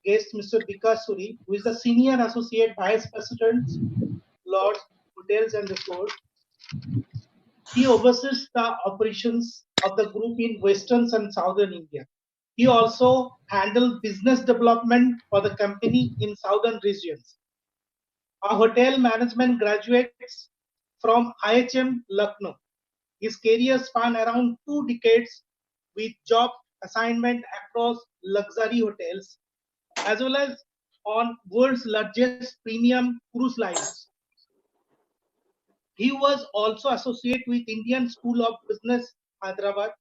guest, Mr. Vikas Suri, who is the Senior Associate Vice President, Lords, Hotels and Resorts. He oversees the operations of the group in Western and Southern India. He also handles business development for the company in Southern regions. A hotel management graduates from IHM Lucknow. His career span around 2 decades with job assignment across luxury hotels as well as on world's largest premium cruise lines. He was also associated with Indian School of Business, Hyderabad.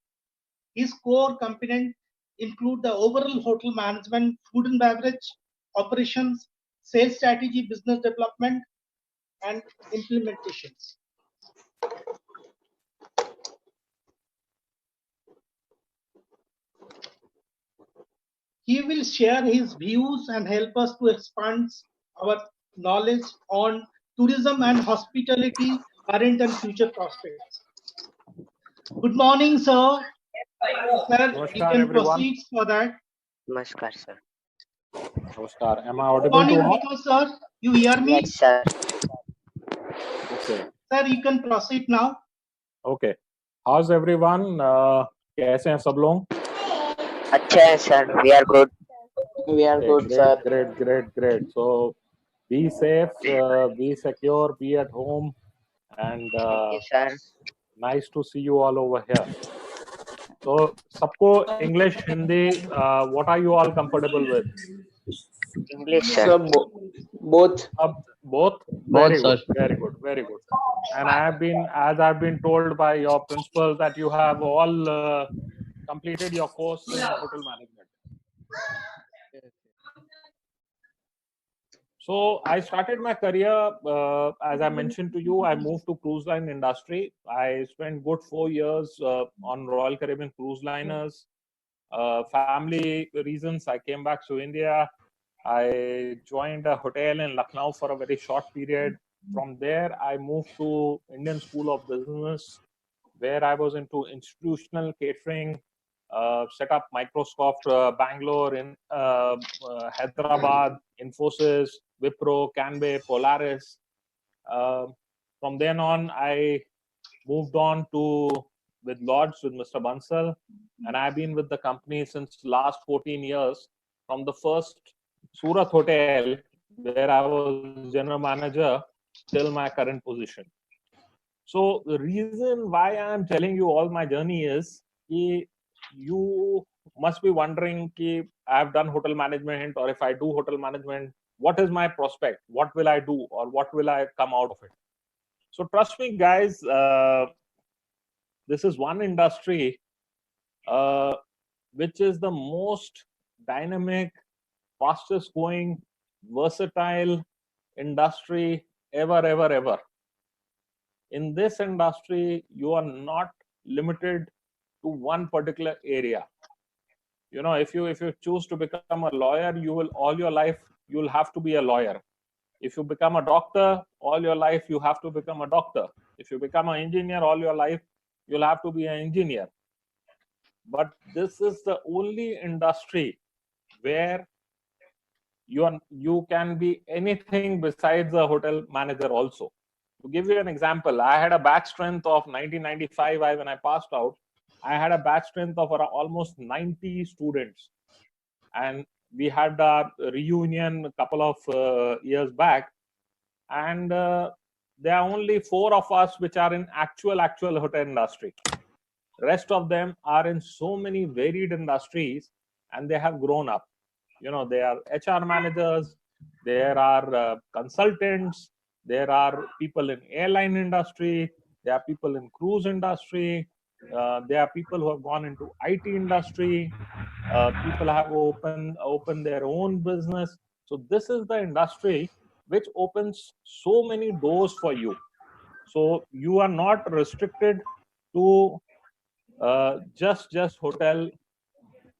His core components include the overall hotel management, food and beverage, operations, sales strategy, business development, and implementations. He will share his views and help us to expand our knowledge on tourism and hospitality, current and future prospects. Good morning, sir. Sir, you Namaskar, can everyone. proceed for that. Namaskar, sir. Namaskar. Am I Good audible morning, to all? Vikas, sir. You hear me? Yes, sir. Okay. Sir, you can proceed now. Okay. How's everyone? कैसे हैं सब लोग? अच्छा है, sir. We are good. We are Okay, good, sir. great. So be safe, be secure, be at home, and Yes, sir. nice to see you all over here. So सबको English, Hindi, what are you all comfortable with? English, sir. Sir, both. Both? Very good. And as I've been told by your principal that you have all completed your course in hotel management. So I started my career, as I mentioned to you, I moved to cruise line industry. I spent good 4 years on Royal Caribbean cruise liners. Family reasons, I came back to India. I joined a hotel in Lucknow for a very short period. From there, I moved to Indian School of Business, where I was into institutional catering, set up Microsoft Bangalore, in Hyderabad, Infosys, Wipro, Canbay, Polaris. From then on, I moved on to with Lords with Mr. Bansal, and I've been with the company since last 14 years. From the first Surat Hotel, where I was general manager, till my current position. So the reason why I'm telling you all my journey is you must be wondering कि I've done hotel management, or if I do hotel management, what is my prospect? What will I do, or what will I come out of it? So trust me, guys, this is one industry which is the most dynamic, fastest growing, versatile industry ever. In this industry, you are not limited to one particular area. You know, if you choose to become a lawyer, you will all your life you'll have to be a lawyer. If you become a doctor, all your life you have to become a doctor. If you become an engineer, all your life you'll have to be an engineer. But this is the only industry where you can be anything besides a hotel manager also. To give you an example, I had a batch strength of 1995 when I passed out. I had a batch strength of around almost 90 students, and we had a reunion a couple of years back, and there are only 4 of us which are in actual hotel industry. Rest of them are in so many varied industries, and they have grown up. You know, they are HR managers, there are consultants, there are people in airline industry, there are people in cruise industry, there are people who have gone into IT industry, people have opened their own business. So this is the industry which opens so many doors for you. So you are not restricted to just hotel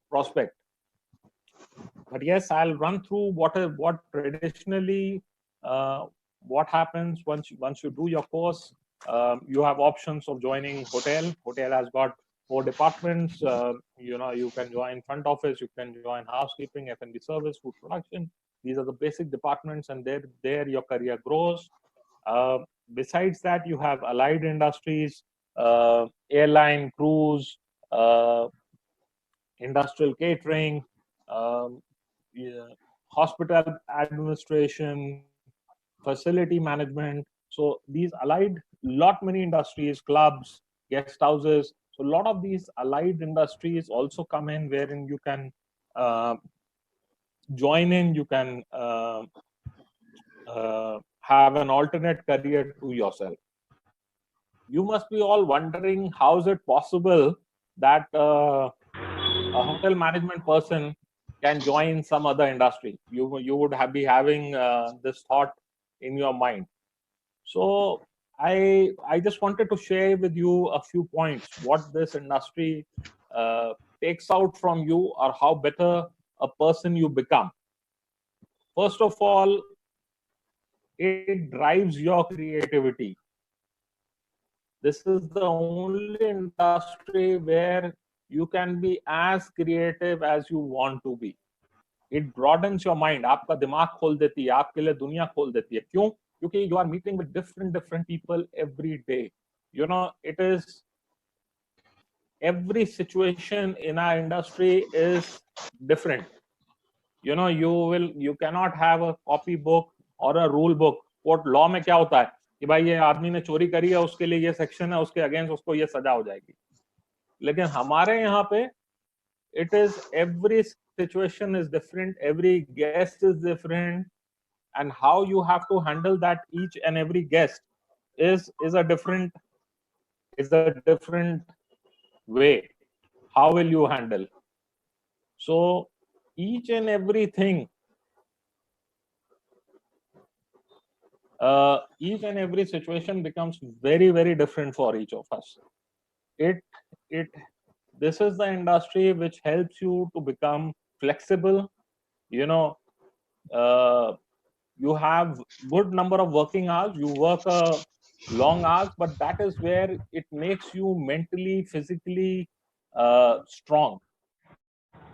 prospect. But yes, I'll run through what traditionally what happens once you do your course. You have options of joining hotel. Hotel has got for departments. You can join front office, you can join housekeeping, F&B service, food production. These are the basic departments, and there your career grows. Besides that, you have allied industries, airline, cruise, industrial catering, um, yeah, hospital administration, facility management. So these allied, lot many industries, clubs, guest houses. So a lot of these allied industries also come in, wherein you can join in. You can have an alternate career to yourself. You must be all wondering, how is it possible that a hotel management person can join some other industry? You would be having this thought in your mind. So I just wanted to share with you a few points what this industry takes out from you, or how better a person you become. First of all, it drives your creativity. This is the only industry where you can be as creative as you want to be. It broadens your mind. आपका दिमाग खोल देती है, आपके लिए दुनिया खोल देती है. क्यों? क्योंकि you are meeting with different people every day. It is, every situation in our industry is different. You cannot have a copy book or a rule book. Court law में क्या होता है कि भाई ये आदमी ने चोरी करी है, उसके लिए ये सेक्शन है, उसके अगेंस्ट उसको ये सजा हो जाएगी. लेकिन हमारे यहाँ पे it is, every situation is different, every guest is different, and how you have to handle that each and every guest is a different way. How will you handle? So each and everything, each and every situation becomes very, very different for each of us. This is the industry which helps you to become flexible. You have good number of working hours, you work long hours, but that is where it makes you mentally, physically strong.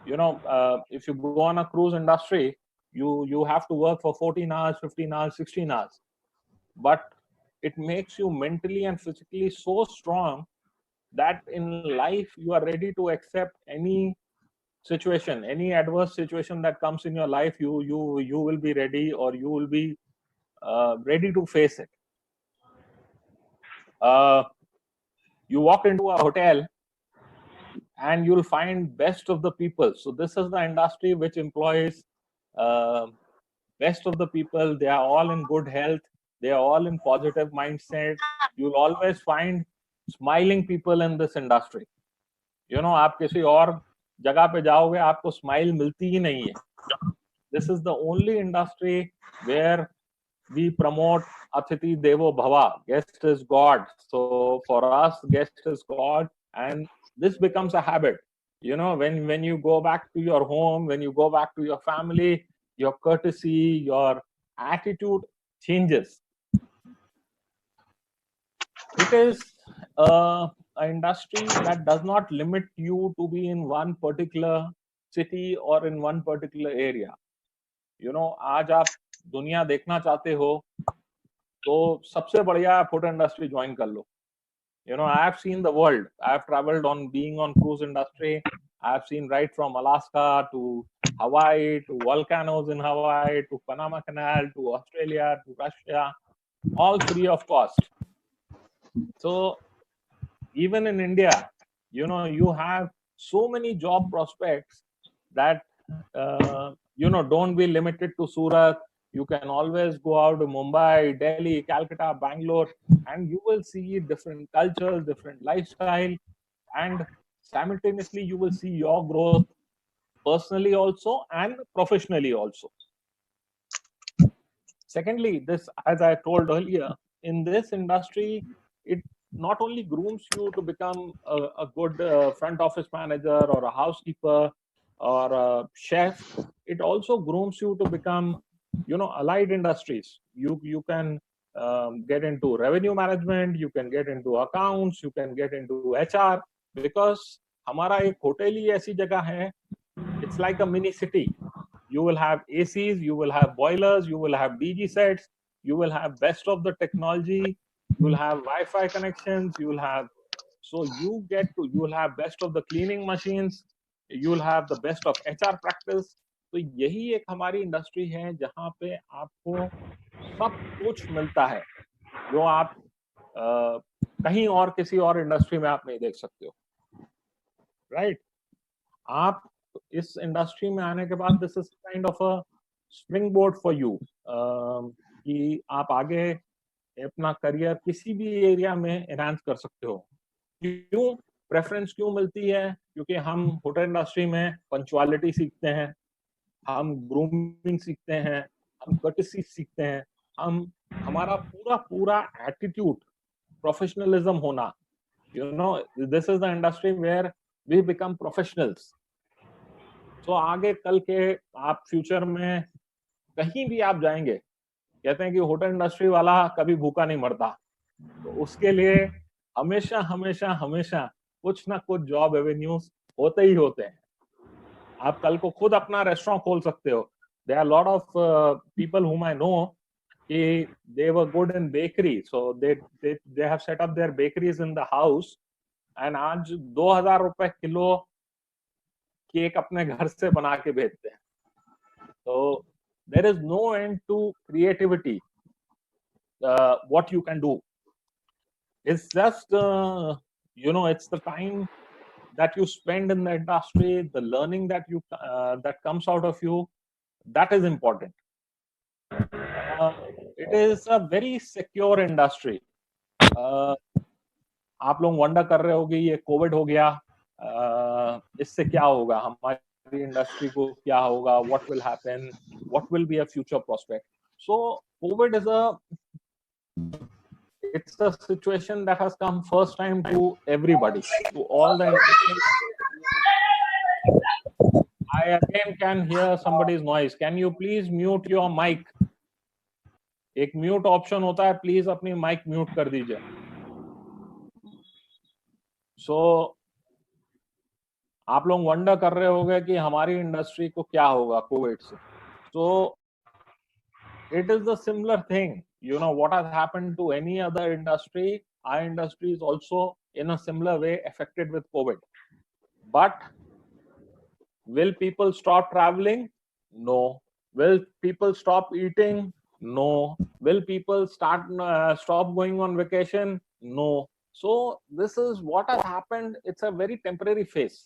If you go on a cruise industry, you have to work for 14 hours, 15 hours, 16 hours, but it makes you mentally and physically so strong that in life you are ready to accept any situation, any adverse situation that comes in your life. You will be ready, or you will be ready to face it. You walk into a hotel and you'll find best of the people. So this is the industry which employs best of the people. They are all in good health, they are all in positive mindset. You'll always find smiling people in this industry. आप किसी और जगह पे जाओगे, आपको smile मिलती ही नहीं है. This is the only industry where we promote Athithi Devo Bhava. Guest is God. So for us, guest is God, and this becomes a habit. When you go back to your home, when you go back to your family, your courtesy, your attitude changes. It is an industry that does not limit you to be in one particular city or in one particular area. आज आप दुनिया देखना चाहते हो तो सबसे बढ़िया food industry join कर लो. I have seen the world. I have traveled on being on cruise industry. I have seen right from Alaska to Hawaii, to volcanoes in Hawaii, to Panama Canal, to Australia, to Russia, all free of cost. So even in India, you have so many job prospects that don't be limited to Surat. You can always go out to Mumbai, Delhi, Calcutta, Bangalore, and you will see different cultures, different lifestyle, and simultaneously you will see your growth personally also and professionally also. Secondly, this, as I told earlier, in this industry, it not only grooms you to become a good front office manager or a housekeeper or a chef, it also grooms you to become allied industries. You can get into revenue management, you can get into accounts, you can get into HR. because हमारा एक hotel ही ऐसी जगह है, it's like a mini city. You will have ACs, you will have boilers, you will have DG sets, you will have best of the technology, you will have Wi-Fi connections, you will have, so you will have best of the cleaning machines, you will have the best of HR practice. तो यही एक हमारी industry है जहाँ पे आपको सब कुछ मिलता है जो आप कहीं और किसी और इंडस्ट्री में आप नहीं देख सकते हो, राइट? आप इस इंडस्ट्री में आने के बाद this is kind of a spring board for you कि आप आगे अपना करियर किसी भी एरिया में एनहांस कर सकते हो। क्यों प्रेफरेंस क्यों मिलती है? क्योंकि हम होटल इंडस्ट्री में पंक्चुअलिटी सीखते हैं, हम ग्रूमिंग सीखते हैं, हम कर्टेसी सीखते हैं, हमारा पूरा एटीट्यूड, प्रोफेशनलिज्म होना, you know, this is the industry where we become professionals. तो आगे कल के आप फ्यूचर में कहीं भी आप जाएंगे, कहते हैं कि होटल इंडस्ट्री वाला कभी भूखा नहीं मरता, तो उसके लिए हमेशा हमेशा हमेशा कुछ ना कुछ जॉब एवेन्यूज होते ही होते हैं। आप कल को खुद अपना रेस्टोरेंट खोल सकते हो। There are lot of people whom I know कि they were good in bakery, so they have set up their bakeries in the house, and आज 2000 रुपए किलो केक अपने घर से बना के भेजते हैं। तो there is no end to creativity. What you can do, it's just it's the time that you spend in the industry, the learning that you that comes out of you, that is important. It is a very secure industry. आप लोग wonder कर रहे होगे ये Covid हो गया, इससे क्या होगा, हमारी इंडस्ट्री को क्या होगा, what will happen, what will be a future prospect. So COVID is it's a situation that has come first time to everybody, to all the I again can hear somebody's noise. Can you please mute your mic? एक mute option होता है, please अपनी mic mute कर दीजिए। सो आप लोग wonder कर रहे होंगे कि हमारी इंडस्ट्री को क्या होगा कोविड से। So it is the similar thing, you know what has happened to any other industry, our industry is also in a similar way affected with COVID. But will people stop traveling? No. Will people stop eating? No. Will people stop going on vacation? No. So this is what has happened. It's a very temporary phase,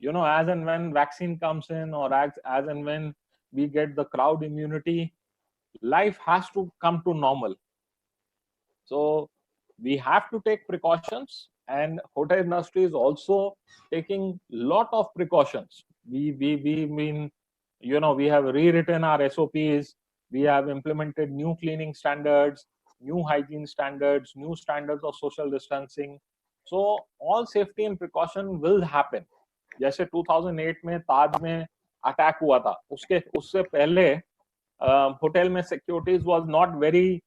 you know, as and when vaccine comes in, or as and when we get the crowd immunity, life has to come to normal. So we have to take precautions, and hotel industry is also taking lot of precautions. We mean, you know, we have rewritten our SOPs, we have implemented new cleaning standards, new hygiene standards, new standards of social distancing. So all safety and precaution will happen. जैसे 2008 में ताज में attack हुआ था, उससे पहले hotel में securities was not very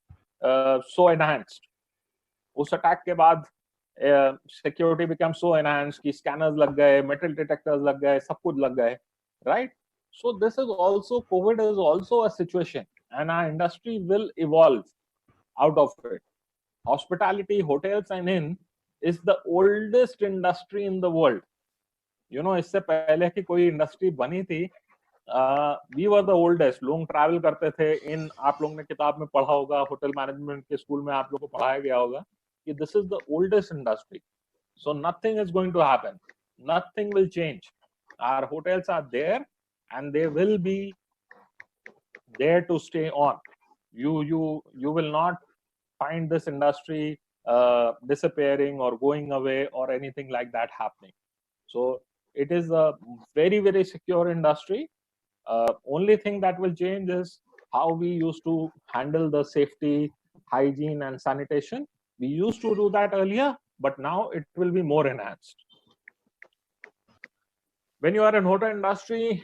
so enhanced. उस attack के बाद सिक्योरिटी बिकम सो एनहांस्ड कि स्कैनर्स लग गए, मेटल डिटेक्टर्स लग गए, सब कुछ लग गए, right? So this is also, covid is also a situation, and our industry will evolve out of it. Hospitality, hotels and inn is the oldest industry in the world. You know, इससे पहले कि कोई industry बनी थी, we were the oldest. लोग travel करते थे इन, आप लोगों ने किताब में पढ़ा होगा, होटल मैनेजमेंट के स्कूल में आप लोगों को पढ़ाया गया होगा कि this is the oldest industry. So nothing is going to happen. Nothing will change. Our hotels are there and they will be there to stay on. You will not find this industry disappearing or going away or anything like that happening. So it is a very, very secure industry. Only thing that will change is how we used to handle the safety, hygiene and sanitation. We used to do that earlier, but now it will be more enhanced. When you are in hotel industry,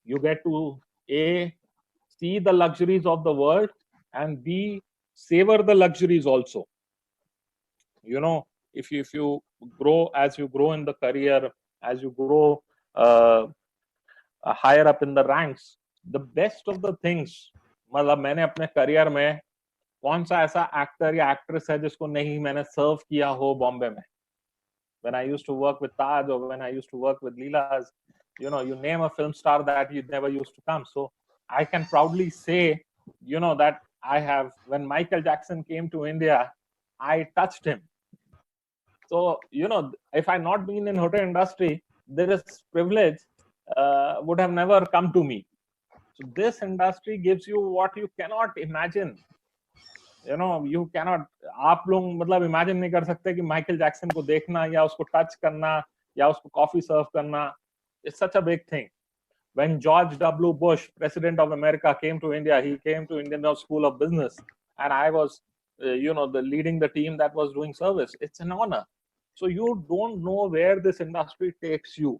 you get to A, see the luxuries of the world, and B, savor the luxuries also. You know, if you grow, as you grow in the career, as you grow higher up in the ranks, the best of the things, मतलब मैंने अपने career में कौन सा ऐसा actor या actress है जिसको नहीं मैंने सर्व किया हो बॉम्बे में? When I used to work with Taj, or when I used to work with Leela's, you know, you name a film star that you never used to come. So I can proudly say, you know, that I have, when Michael Jackson came to India, I touched him. So, you know, if I not been in hotel industry, this privilege would have never come to me. So this industry gives you what you cannot imagine. You know, you cannot, आप लोग मतलब imagine नहीं कर सकते कि Michael Jackson को देखना या उसको टच करना या उसको कॉफी सर्व करना. It's such a big thing. When George W. Bush, President of America, came to India, he came to Indian School of Business, and I was, you know, leading the team that was doing service. It's an honor. So you don't know where this industry takes you,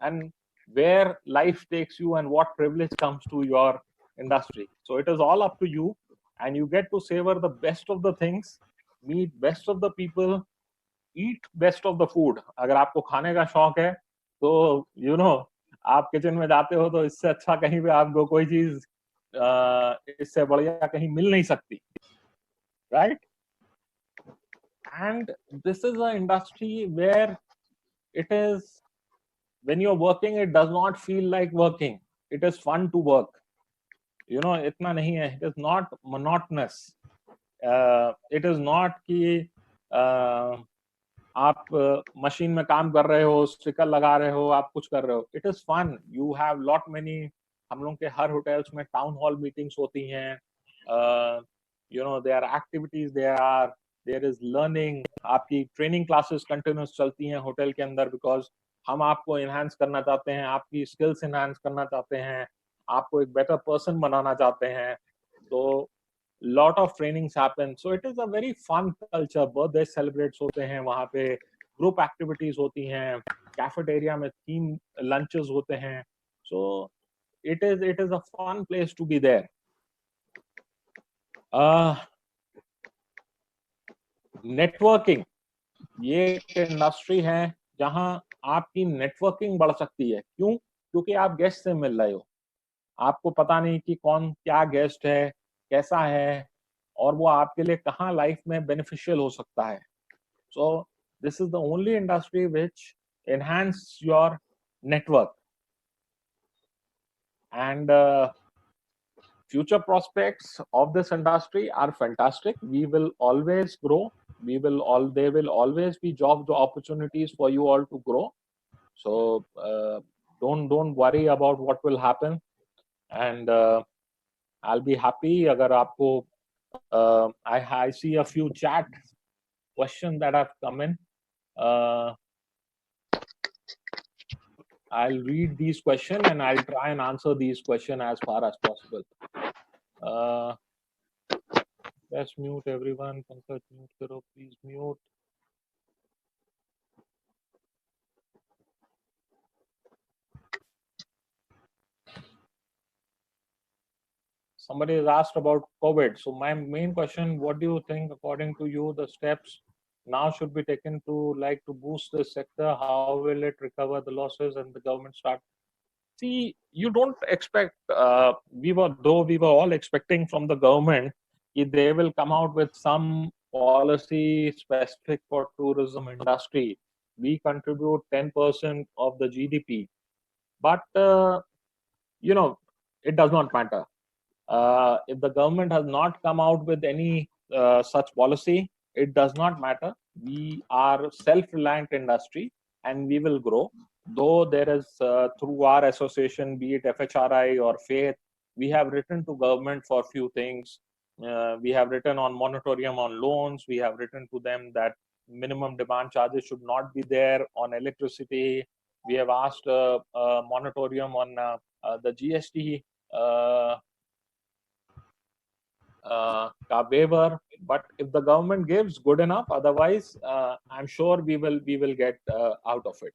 and where life takes you, and what privilege comes to your industry. So it is all up to you, and you get to savor the best of the things, meet best of the people, eat best of the food. अगर आपको खाने का शौक है तो you know, आप kitchen में जाते हो तो इससे अच्छा कहीं पे आपको कोई चीज इससे बढ़िया कहीं मिल नहीं सकती, right? And this is an industry where it is, when you're working, it does not feel like working. It is fun to work. You know, इतना नहीं है. It is not monotonous. It is not कि आप machine में काम कर रहे हो, स्टिकर लगा रहे हो, आप कुछ कर रहे हो. It is fun. You have lot many. हम लोग के हर होटल्स में टाउन हॉल मीटिंग्स होती हैं. You know, there are activities. There is learning. आपकी ट्रेनिंग क्लासेस कंटिन्यूस चलती हैं होटल के अंदर, बिकॉज हम आपको इनहांस करना चाहते हैं, आपकी स्किल्स इनहांस करना चाहते हैं, आपको एक बेटर पर्सन बनाना चाहते हैं. तो lot of trainings happen. So it is a very fun culture. Birthday celebrates होते हैं वहाँ पे, group activities होती हैं, cafeteria में team lunches होते हैं. So it is a fun place to be there. Networking, ये एक इंडस्ट्री है जहां आपकी नेटवर्किंग बढ़ सकती है. क्यों? क्योंकि आप गेस्ट से मिल रहे हो. आपको पता नहीं कि कौन क्या गेस्ट है, कैसा है, और वो आपके लिए कहाँ लाइफ में बेनिफिशियल हो सकता है. सो this is the only industry which enhance your network. And future prospects of this industry are fantastic. We will always grow. There will always be job opportunities for you all to grow. So don't worry about what will happen. And I'll be happy agar aapko I see a few chat questions that have come in. I'll read these questions and I'll try and answer these questions as far as possible. Let's mute everyone. Pankaj, mute karo, please mute. Somebody has asked about COVID. So my main question, what do you think, according to you, the steps now should be taken to boost this sector? How will it recover the losses and the government start? See, you don't expect, we were all expecting from the government that they will come out with some policy specific for tourism industry. We contribute 10% of the GDP, but you know, it does not matter. If the government has not come out with any such policy, it does not matter. We are self-reliant industry and we will grow. Though there is, through our association, be it FHRI or FAITH, we have written to government for few things. We have written on moratorium on loans. We have written to them that minimum demand charges should not be there on electricity. We have asked a moratorium on the GST waiver, but if the government gives, good enough. Otherwise, I'm sure we will get out of it.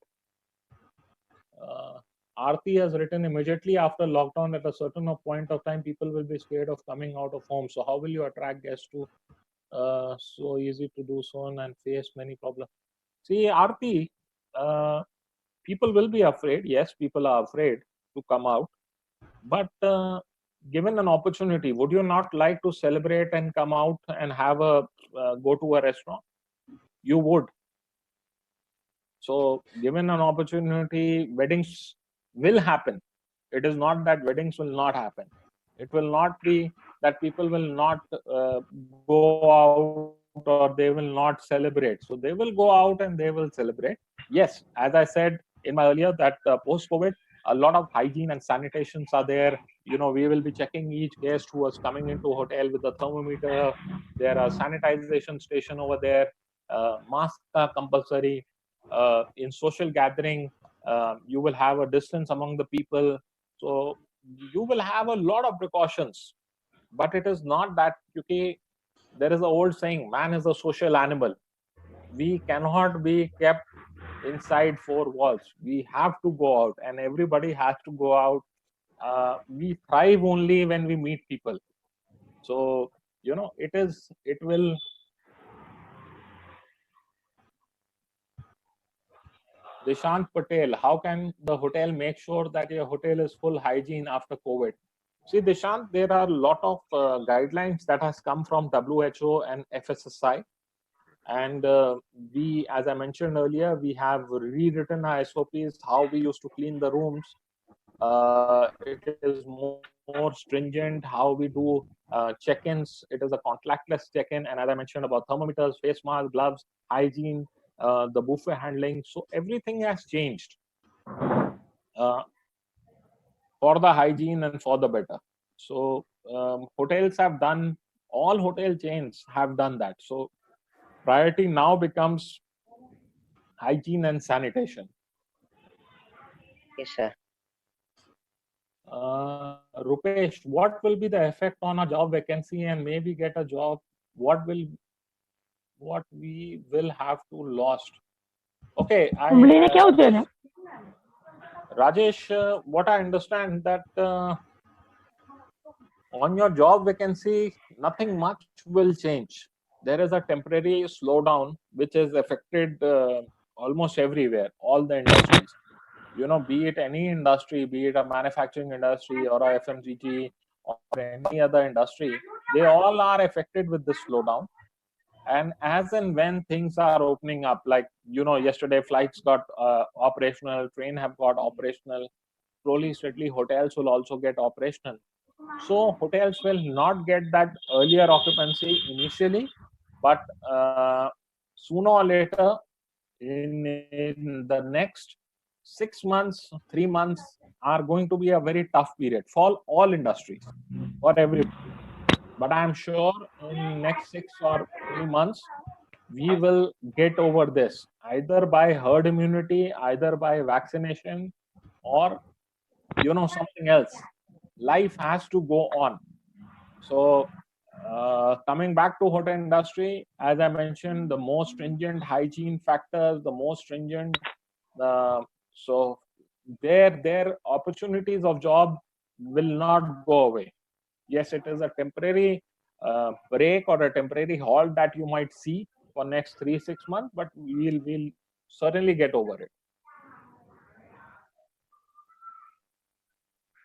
Aarti has written, immediately after lockdown, at a certain point of time, people will be scared of coming out of home. So how will you attract guests to so easy to do so and face many problems. See, Aarti, people will be afraid. Yes, people are afraid to come out. But given an opportunity, would you not like to celebrate and come out and have a go to a restaurant? You would. So, given an opportunity, weddings will happen. It is not that weddings will not happen. It will not be that people will not go out or they will not celebrate. So, they will go out and they will celebrate. Yes, as I said in my earlier, that post COVID, a lot of hygiene and sanitations are there. You know, we will be checking each guest who was coming into a hotel with a thermometer. There are sanitization station over there. Masks are compulsory. In social gathering, you will have a distance among the people. So you will have a lot of precautions. But it is not that, okay, there is an old saying, man is a social animal. We cannot be kept inside four walls. We have to go out, and everybody has to go out. We thrive only when we meet people. So, you know, it will. Dishant Patel, how can the hotel make sure that your hotel is full hygiene after COVID? See, Dishant, there are a lot of guidelines that has come from WHO and FSSI. And we, as I mentioned earlier, we have rewritten our SOPs, how we used to clean the rooms. It is more stringent how we do check-ins. It is a contactless check-in, and as I mentioned about thermometers, face masks, gloves, hygiene, the buffet handling. So everything has changed for the hygiene and for the better. So hotels have done, all hotel chains have done that. So priority now becomes hygiene and sanitation. Yes, sir. Rupesh, what will be the effect on a job vacancy and maybe get a job? What we will have to lost? Okay, Rajesh, what I understand that on your job vacancy, nothing much will change. There is a temporary slowdown which is affected almost everywhere, all the industries. You know, be it any industry, be it a manufacturing industry or a FMCG or any other industry, they all are affected with this slowdown. And as and when things are opening up, like, you know, yesterday flights got operational, train have got operational, slowly, steadily, hotels will also get operational. So hotels will not get that earlier occupancy initially, but sooner or later, in the next 6 months, 3 months are going to be a very tough period for all industries, for everybody. But I am sure in next 6 or 3 months, we will get over this either by herd immunity, either by vaccination, or you know, something else. Life has to go on. So coming back to hotel industry, as I mentioned, the most stringent hygiene factors, the most stringent, so their opportunities of job will not go away. Yes, it is a temporary break or a temporary halt that you might see for next 3-6 months, but we'll certainly get over it.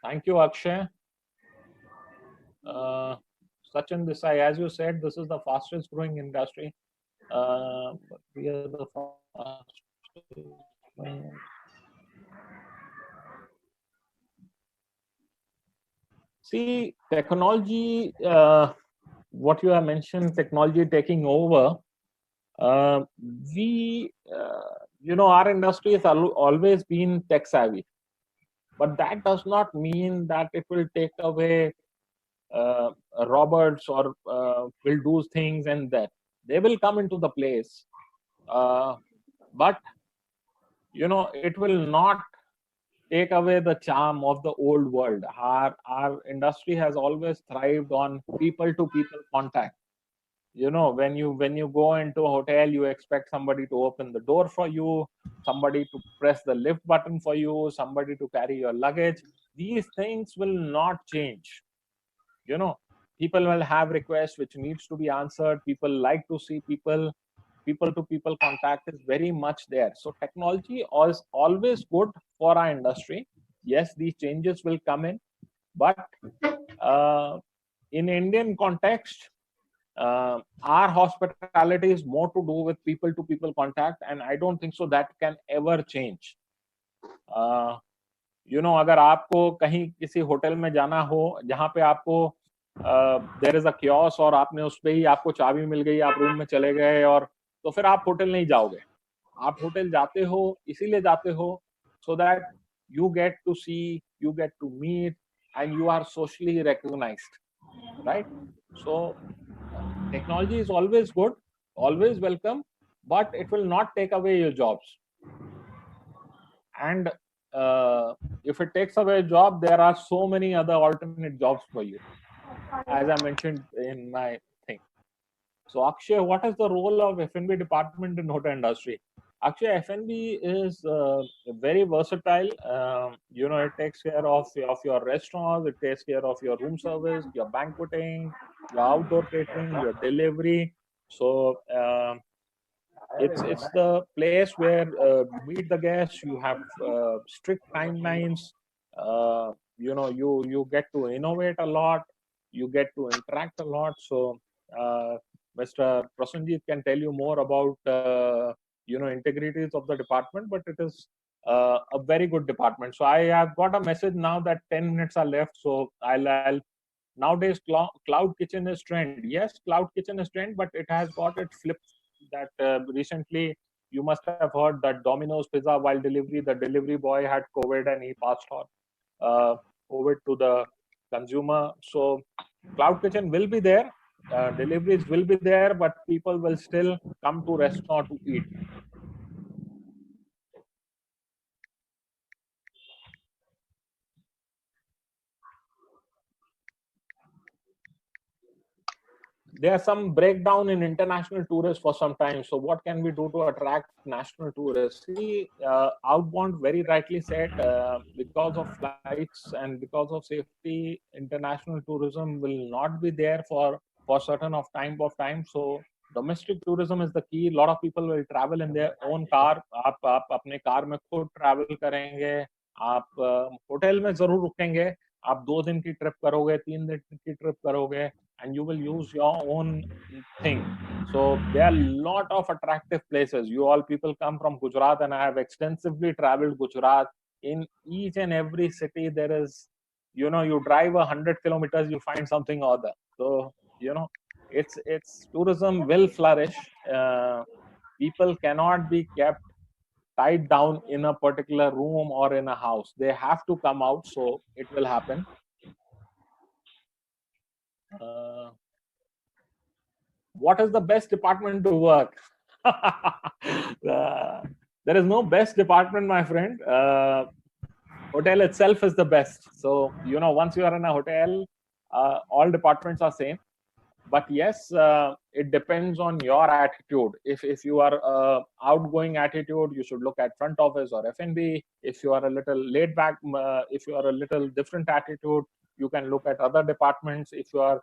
Thank you, Akshay. Sachin Desai, as you said, this is the fastest growing industry. We are the fastest growing. See, technology, what you have mentioned, technology taking over. We, you know, our industry has always been tech savvy, but that does not mean that it will take away robots or will do things, and that they will come into the place. But you know, it will not take away the charm of the old world. Our industry has always thrived on people to people contact. You know, when you go into a hotel, you expect somebody to open the door for you, somebody to press the lift button for you, somebody to carry your luggage. These things will not change. You know, people will have requests which needs to be answered. People like to see people to people contact is very much there. So technology is always good for our industry. Yes, these changes will come in, but in Indian context, our hospitality is more to do with people to people contact, and I don't think so that can ever change. अगर आपको कहीं किसी hotel में जाना हो जहां पे आपको देयर इज अ कियोस्क और आपने उस पे ही आपको चाबी मिल गई, आप रूम में चले गए, और तो फिर आप होटल नहीं जाओगे. आप होटल जाते हो इसीलिए जाते हो so that you get to see, you get to meet, and you are socially recognized, right? So technology is always good, always welcome, but it will not take away your jobs. And if it takes away a job, there are so many other alternate jobs for you, as I mentioned in my thing. So Akshay, what is the role of F&B department in hotel industry? Akshay, F&B is very versatile. It takes care of your restaurants, it takes care of your room service, your banqueting, your outdoor catering, your delivery. So it's the place where you meet the guests. You have strict timelines. You get to innovate a lot. You get to interact a lot. So Mr. Prasenjit can tell you more about integrities of the department, but it is a very good department. So I have got a message now that 10 minutes are left. So I'll nowadays cloud kitchen is trend. Yes, cloud kitchen is trend, but it has got it flipped. That recently you must have heard that Domino's Pizza, while delivery, the delivery boy had COVID and he passed on COVID to the consumer. So cloud kitchen will be there, deliveries will be there, but people will still come to restaurant to eat. There's some breakdown in international tourists for some time. So what can we do to attract national tourists? See, outbound very rightly said, because of flights and because of safety, international tourism will not be there for certain of time. So domestic tourism is the key. A lot of people will travel in their own car. आप अपने car में खुद travel करेंगे. आप hotel में जरूर रुकेंगे. आप 2 दिन की ट्रिप करोगे, 3 दिन की ट्रिप करोगे, and you will use your own thing. So there are a lot of attractive places. You all people come from Gujarat, and I have extensively traveled Gujarat. In each and every city there is, you drive 100 kilometers, you find something or other. So it's tourism will flourish. People cannot be kept tied down in a particular room or in a house. They have to come out, so it will happen. What is the best department to work? There is no best department, my friend. Hotel itself is the best. So once you are in a hotel, all departments are same. But yes, it depends on your attitude. If you are outgoing attitude, you should look at front office or F&B. If you are a little laid back, if you are a little different attitude, you can look at other departments. If you are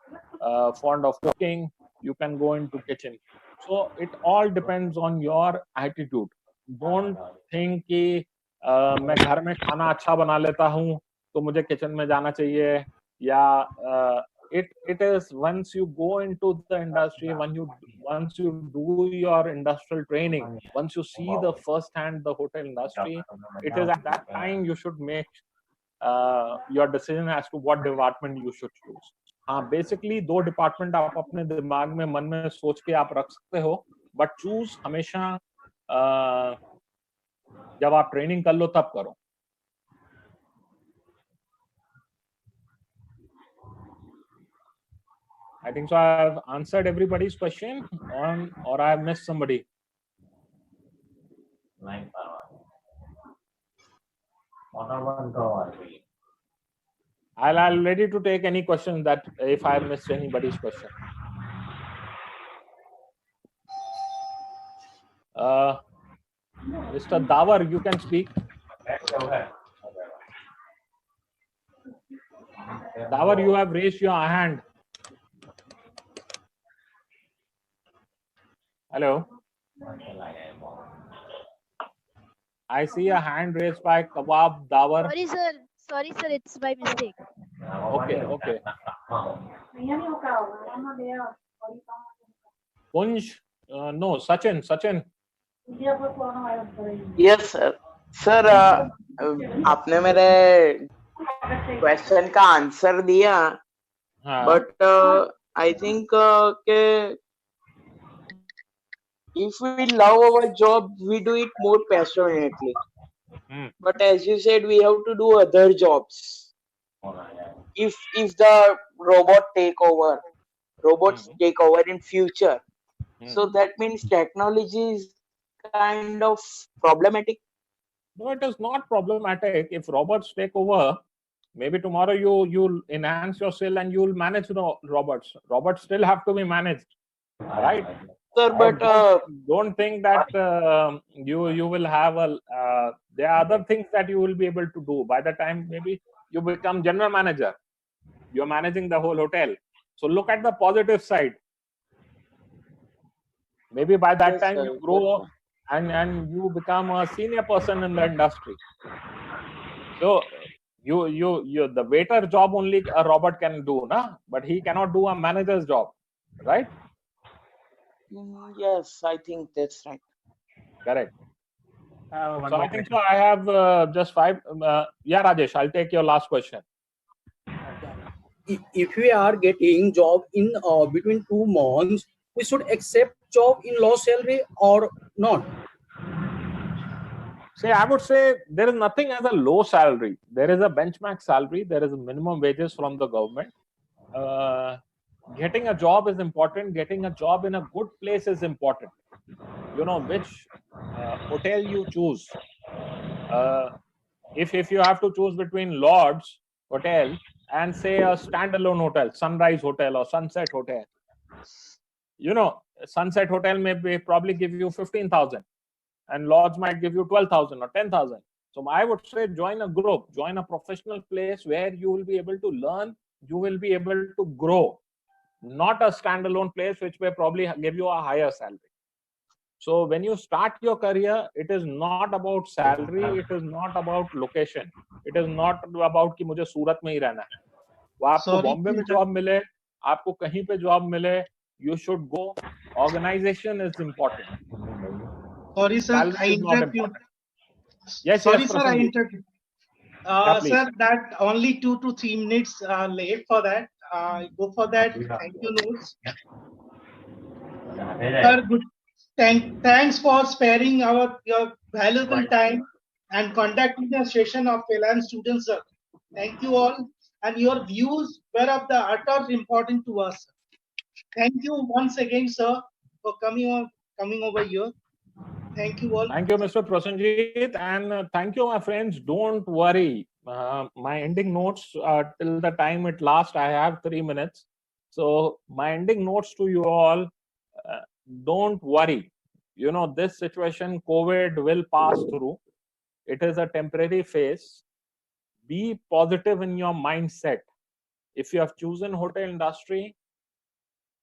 fond of cooking, you can go into kitchen. So it all depends on your attitude. Don't think कि मैं घर में खाना अच्छा बना लेता हूँ तो मुझे किचन में जाना चाहिए, या it is once you go into the industry, once you do your industrial training, once you see the first hand the hotel industry, it is at that time you should make your decision as to what department you should choose. हाँ, basically 2 department आप अपने दिमाग में मन में सोच के आप रख सकते हो, बट चूज हमेशा जब आप ट्रेनिंग कर लो तब करो. I think so I have answered everybody's question or I have missed somebody. I'll ready to take any questions that if I have missed anybody's question. Mr. Dawar, you can speak. Dawar, you have raised your hand. Hello. I see a hand raised by Kebab Dawar. Sorry, sir. Sorry, sir. It's by mistake. Okay. Kunj, no, Sachin. Yes, sir. Sir, आपने मेरे question का answer दिया, हाँ. but I think कि if we love our job, we do it more passionately. But as you said, we have to do other jobs. If the robots take over in future, so that means technology is kind of problematic. No, it is not problematic. If robots take over, maybe tomorrow you'll enhance your skill and you'll manage the robots. Robots still have to be managed, right? Sir, but don't think that you will have a. There are other things that you will be able to do. By the time maybe you become general manager, you're managing the whole hotel. So look at the positive side. Maybe by that Yes, time sir. you grow and you become a senior person in the industry. So you the waiter job only a robot can do, na? But he cannot do a manager's job, right? Yes, I think that's right. Correct. So I think so. I have just 5. Yeah, Rajesh, I'll take your last question. If we are getting job in between 2 months, we should accept job in low salary or not? See, I would say there is nothing as a low salary. There is a benchmark salary. There is a minimum wages from the government. Getting a job is important. Getting a job in a good place is important. You know which hotel you choose. If you have to choose between Lord's Hotel and say a standalone hotel, Sunrise Hotel or Sunset Hotel, you know, Sunset Hotel may probably give you 15,000 and Lodge might give you 12,000 or 10,000. So I would say join a group, join a professional place where you will be able to learn, you will be able to grow, not a standalone place which may probably give you a higher salary. So when you start your career, it is not about salary, it is not about location, it is not about कि मुझे सूरत में ही रहना है. वो आपको बॉम्बे में job मिले, आपको कहीं पे जॉब मिले, you should go. Organization is important. Sorry, sir, Salary I is not interrupt you. important. Yes, Sorry, yes, sir, I Prasanjit. interrupt you. Yeah, please. Sir, that only 2 to 3 minutes late for that. Go for that. Thank you, notes. Sir, good. Thanks for sparing your valuable time and conducting the session of Phelan students, sir. Thank you all. And your views were of the utmost important to us. Thank you once again, sir, for coming over here. Thank you all. Thank you, Mr. Prasanjit, and thank you, my friends. Don't worry. My ending notes till the time it lasts, I have 3 minutes. So my ending notes to you all, don't worry. You know, this situation, COVID will pass through. It is a temporary phase. Be positive in your mindset. If you have chosen hotel industry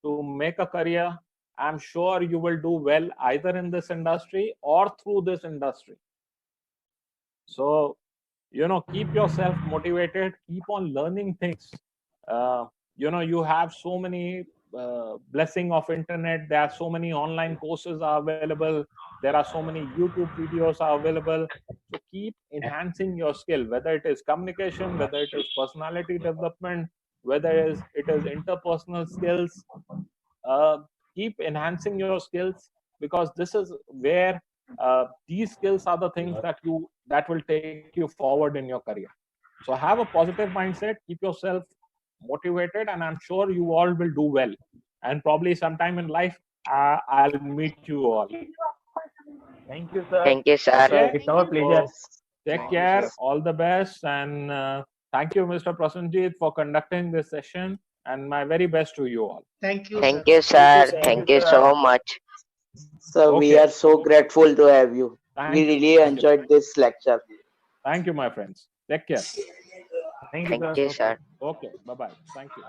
to make a career, I'm sure you will do well either in this industry or through this industry. So, you know, keep yourself motivated, keep on learning things. You know, you have so many blessing of internet. There are so many online courses are available. There are so many YouTube videos are available. So keep enhancing your skill, whether it is communication, whether it is personality development, whether it is interpersonal skills. Keep enhancing your skills, because this is where these skills are the things that will take you forward in your career. So have a positive mindset, keep yourself motivated, and I'm sure you all will do well. And probably sometime in life, I'll meet you all. Thank you, sir. Thank you, sir. Okay? It's our pleasure. Take care, all the best, and thank you, Mr. Prasanjit, for conducting this session, and my very best to you all. Thank you. Thank you, sir. Thank you so much. Sir, we Okay. are so grateful to have you. Thank We you. really enjoyed this lecture. Thank you, my friends. Take care. Thank you, Thank you, sir. Okay, bye-bye. Thank you.